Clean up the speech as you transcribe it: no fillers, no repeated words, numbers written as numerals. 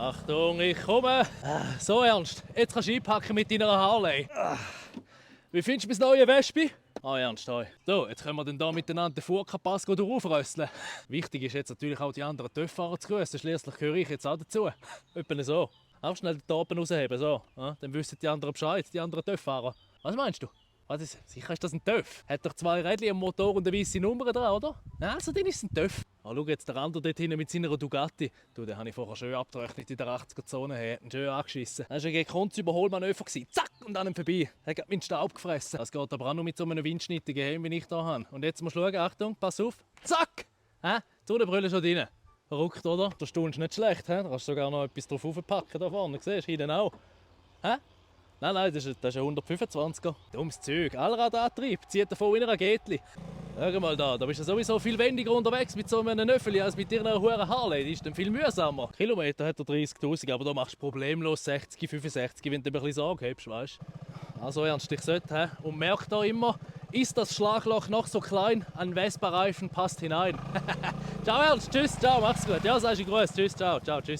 Achtung, ich komme. So Ernst, jetzt kannst du einpacken mit deiner Harley. Wie findest du mein neues Wespe? Ernst, hoi. So, jetzt können wir dann hier miteinander den Furka-Pass aufrösseln. Wichtig ist jetzt natürlich auch die anderen TÜV-Fahrer zu grüßen. Schliesslich gehöre ich jetzt auch dazu. Etwa so. Auch schnell den Topen rausheben, so. Ja, dann wissen die anderen Bescheid, die anderen TÜV-Fahrer. Was meinst du? Was ist, sicher ist das ein TÜV. Hat doch 2 Rädchen am Motor und eine weiße Nummer dran, oder? Ja, also dann ist es ein TÜV. Schau jetzt, der andere dort hinten mit seiner Dugatti. Du, den habe ich vorher schön abgerechnet in der 80er-Zone. Er hat ihn schön angeschissen. Das war ein gekonntes Überholmanöver. Zack, und an ihm vorbei. Er hat meinen Staub gefressen. Das geht aber auch nur mit so einem windschnittigen Helm, wie ich hier habe. Und jetzt musst du schauen, Achtung, pass auf. Zack! Die Sonnenbrille schon drin. Verrückt, oder? Der Stunde ist nicht schlecht. He? Da kannst du sogar noch etwas drauf aufpacken da vorne. Siehst du, hinten auch. Nein, das ist ein 125er. Dummes Zeug. Allradantrieb. Zieht davon in einer Rakete. Schau mal da bist du sowieso viel wendiger unterwegs mit so einem Nöffeli als mit deiner hohen Harley. Die ist dann viel mühsamer. Kilometer hat er 30'000, aber da machst du problemlos 60, 65, wenn du ein bisschen Sorge hast, weißt du. Also Ernst, ich sollte. Und merk da immer, ist das Schlagloch noch so klein, ein Vespa-Reifen passt hinein. Ciao Ernst, tschüss, ciao, mach's gut. Ja, sagst du Grüß, tschüss, ciao, tschüss.